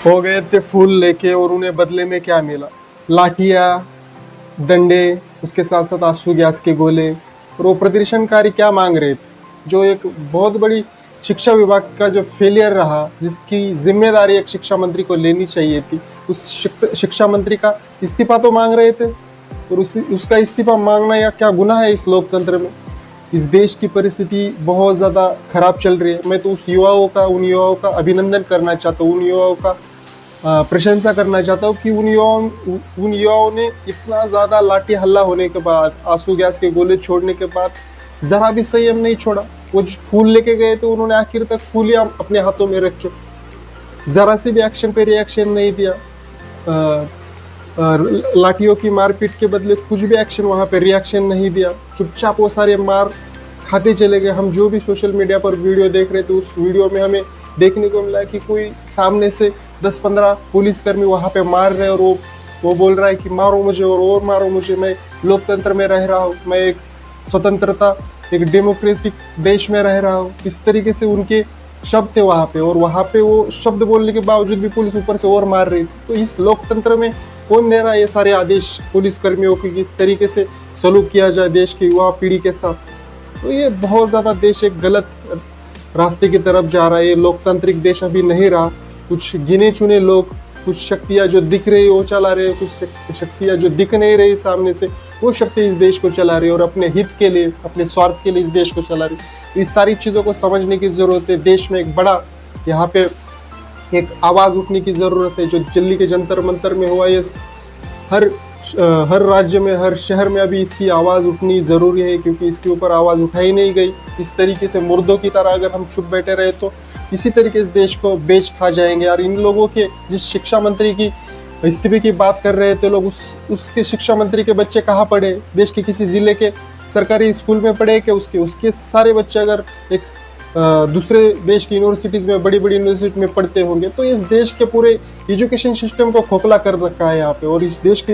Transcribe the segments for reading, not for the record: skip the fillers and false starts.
हो गए थे फूल लेके और उन्हें बदले में क्या मिला? लाठियाँ, डंडे, उसके साथ साथ आंसू गैस के गोले। और वो प्रदर्शनकारी क्या मांग रहे थे? जो एक बहुत बड़ी शिक्षा विभाग का जो फेलियर रहा, जिसकी जिम्मेदारी एक शिक्षा मंत्री को लेनी चाहिए थी, उस शिक्षा मंत्री का इस्तीफा तो मांग रहे थे। और उसका इस्तीफा मांगना या क्या गुनाह है इस लोकतंत्र में? इस देश की परिस्थिति बहुत ज़्यादा खराब चल रही है। मैं तो उन युवाओं का अभिनंदन करना चाहता हूँ, उन युवाओं का प्रशंसा करना चाहता हूँ कि उन युवाओं ने इतना ज़्यादा लाठी हल्ला होने के बाद, आंसू गैस के गोले छोड़ने के बाद ज़रा भी संयम नहीं छोड़ा। वो जो फूल लेके गए थे, उन्होंने आखिर तक फूल ही अपने हाथों में रखे, ज़रा से भी एक्शन पे रिएक्शन नहीं दिया। लाठियों की मारपीट के बदले कुछ भी एक्शन वहाँ पे रिएक्शन नहीं दिया, चुपचाप वो सारे मार खाते चले गए। हम जो भी सोशल मीडिया पर वीडियो देख रहे थे, उस वीडियो में हमें देखने को मिला कि कोई सामने से 10-15 पुलिसकर्मी वहाँ पे मार रहे हैं और वो बोल रहा है कि मारो मुझे और मारो मुझे, मैं लोकतंत्र में रह रहा हूँ, मैं एक स्वतंत्रता, एक डेमोक्रेटिक देश में रह रहा हूँ। इस तरीके से उनके शब्द थे वहाँ पे, और वहाँ पे वो शब्द बोलने के बावजूद भी पुलिस ऊपर से और मार रही थी। तो इस लोकतंत्र में कौन दे रहा है ये सारे आदेश पुलिस कर्मियों को कि इस तरीके से सलूक किया जाए देश की युवा पीढ़ी के साथ? तो ये बहुत ज़्यादा देश एक गलत रास्ते की तरफ जा रहा है। ये लोकतांत्रिक देश अभी नहीं रहा। कुछ गिने चुने लोग, कुछ शक्तियाँ जो दिख रही वो चला रहे, कुछ शक्तियाँ जो दिख नहीं रही सामने से, वो शक्ति इस देश को चला रही है और अपने हित के लिए, अपने स्वार्थ के लिए इस देश को चला रही है। तो इस सारी चीज़ों को समझने की ज़रूरत है। देश में एक बड़ा यहाँ पे एक आवाज़ उठने की ज़रूरत है। जो दिल्ली के जंतर मंतर में हुआ, ये हर राज्य में, हर शहर में अभी इसकी आवाज़ उठनी ज़रूरी है, क्योंकि इसके ऊपर आवाज़ उठाई नहीं गई। इस तरीके से मुर्दों की तरह अगर हम चुप बैठे रहे तो इसी तरीके से देश को बेच खा जाएंगे। और इन लोगों के, जिस शिक्षा मंत्री की इस्तीफे की बात कर रहे थे लोग, उसके शिक्षा मंत्री के बच्चे कहाँ पढ़े? देश के किसी ज़िले के सरकारी स्कूल में पढ़े कि उसके सारे बच्चे अगर एक दूसरे देश की यूनिवर्सिटीज़ में, बड़ी बड़ी यूनिवर्सिटी में पढ़ते होंगे, तो इस देश के पूरे एजुकेशन सिस्टम को खोखला कर रखा है यहाँ पे। और इस देश के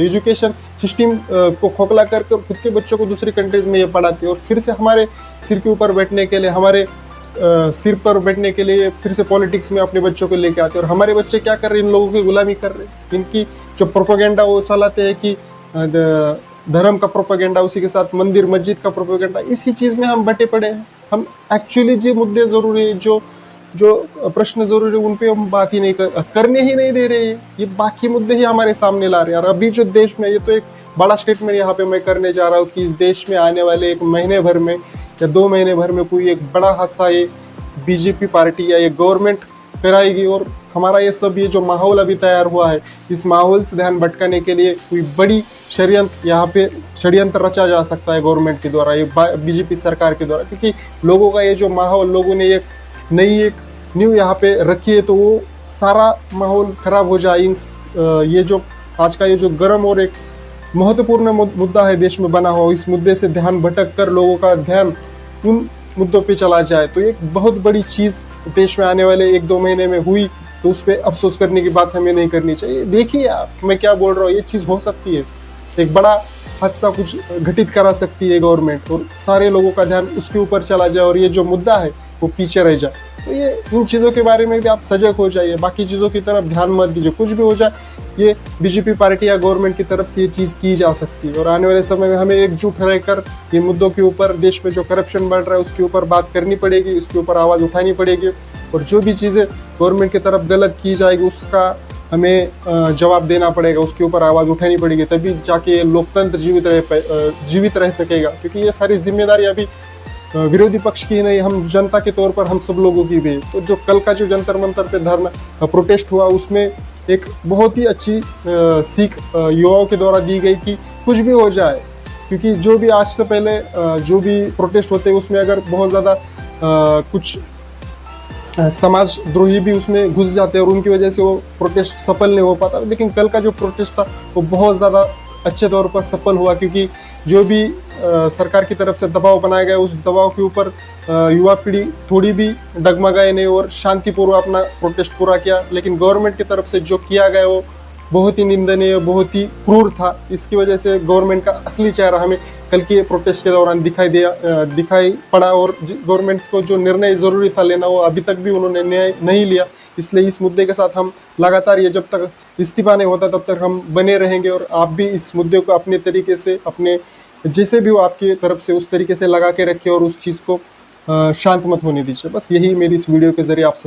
एजुकेशन सिस्टम को खोखला कर खुद के बच्चों को दूसरी कंट्रीज में ये पढ़ाते हैं, और फिर से हमारे सिर के ऊपर बैठने के लिए, हमारे सिर पर बैठने के लिए फिर से पॉलिटिक्स में अपने बच्चों को लेके आते हैं। और हमारे बच्चे क्या कर रहे हैं? इन लोगों की गुलामी कर रहे हैं। इनकी जो प्रोपेगेंडा वो चलाते हैं कि धर्म का प्रोपेगेंडा, उसी के साथ मंदिर मस्जिद का प्रोपेगेंडा, इसी चीज़ में हम बटे पड़े हैं। हम एक्चुअली जो मुद्दे ज़रूरी है, जो प्रश्न ज़रूरी है, उन पे हम बात ही नहीं करने ही नहीं दे रहे हैं। ये बाकी मुद्दे ही हमारे सामने ला रहे हैं। और अभी जो देश में, ये तो एक बड़ा स्टेटमेंट यहाँ पे मैं करने जा रहा हूँ कि इस देश में आने वाले 1 महीने भर में या 2 महीने भर में कोई एक बड़ा हादसा ये बीजेपी पार्टी या ये गवर्नमेंट कराएगी। और हमारा ये सब, ये जो माहौल अभी तैयार हुआ है, इस माहौल से ध्यान भटकाने के लिए कोई बड़ी षड्यंत्र रचा जा सकता है गवर्नमेंट के द्वारा, ये बीजेपी सरकार के द्वारा। क्योंकि लोगों का ये जो माहौल, लोगों ने एक नई नींव यहाँ पे रखी है, तो वो सारा माहौल खराब हो जाए। ये जो आज का ये जो गर्म और एक महत्वपूर्ण मुद्दा है देश में बना हुआ, इस मुद्दे से ध्यान भटक कर लोगों का ध्यान उन मुद्दों पे चला जाए, तो एक बहुत बड़ी चीज़ देश में आने वाले 1-2 महीने में हुई, तो उस पर अफसोस करने की बात हमें नहीं करनी चाहिए। देखिए आप, मैं क्या बोल रहा हूँ, ये चीज़ हो सकती है, एक बड़ा हादसा कुछ घटित करा सकती है गवर्नमेंट, और सारे लोगों का ध्यान उसके ऊपर चला जाए और ये जो मुद्दा है वो पीछे रह जाए। तो ये इन चीज़ों के बारे में भी आप सजग हो जाइए, बाकी चीज़ों की तरफ ध्यान मत दीजिए। कुछ भी हो जाए, ये बीजेपी पार्टी या गवर्नमेंट की तरफ से ये चीज़ की जा सकती है। और आने वाले समय में हमें एकजुट रहकर ये मुद्दों के ऊपर, देश में जो करप्शन बढ़ रहा है उसके ऊपर बात करनी पड़ेगी, उसके ऊपर आवाज़ उठानी पड़ेगी। और जो भी चीज़ें गवर्नमेंट की तरफ गलत की जाएगी उसका हमें जवाब देना पड़ेगा, उसके ऊपर आवाज़ उठानी पड़ेगी, तभी जाके लोकतंत्र जीवित रह सकेगा। क्योंकि ये सारी जिम्मेदारी अभी विरोधी पक्ष की ही नहीं, हम जनता के तौर पर हम सब लोगों की भी। तो जो कल का जो जंतर मंतर पे धरना प्रोटेस्ट हुआ, उसमें एक बहुत ही अच्छी सीख युवाओं के द्वारा दी गई कि कुछ भी हो जाए, क्योंकि जो भी आज से पहले जो भी प्रोटेस्ट होते हैं उसमें अगर बहुत ज़्यादा कुछ समाजद्रोही भी उसमें घुस जाते हैं और उनकी वजह से वो प्रोटेस्ट सफल नहीं हो पाता। लेकिन कल का जो प्रोटेस्ट था वो बहुत ज़्यादा अच्छे तौर पर सफल हुआ, क्योंकि जो भी सरकार की तरफ से दबाव बनाया गया, उस दबाव के ऊपर युवा पीढ़ी थोड़ी भी डगमगाए नहीं और शांतिपूर्वक अपना प्रोटेस्ट पूरा किया। लेकिन गवर्नमेंट की तरफ से जो किया गया वो बहुत ही निंदनीय, बहुत ही क्रूर था। इसकी वजह से गवर्नमेंट का असली चेहरा हमें कल के प्रोटेस्ट के दौरान दिखाई पड़ा, और गवर्नमेंट को जो निर्णय ज़रूरी था लेना वो अभी तक भी उन्होंने नहीं लिया। इसलिए इस मुद्दे के साथ हम लगातार, ये जब तक इस्तीफा नहीं होता तब तक हम बने रहेंगे। और आप भी इस मुद्दे को अपने तरीके से, अपने जैसे भी हो आपकी तरफ से, उस तरीके से लगा के रखिए और उस चीज़ को शांत मत होने दीजिए। बस यही मेरी इस वीडियो के जरिए आपसे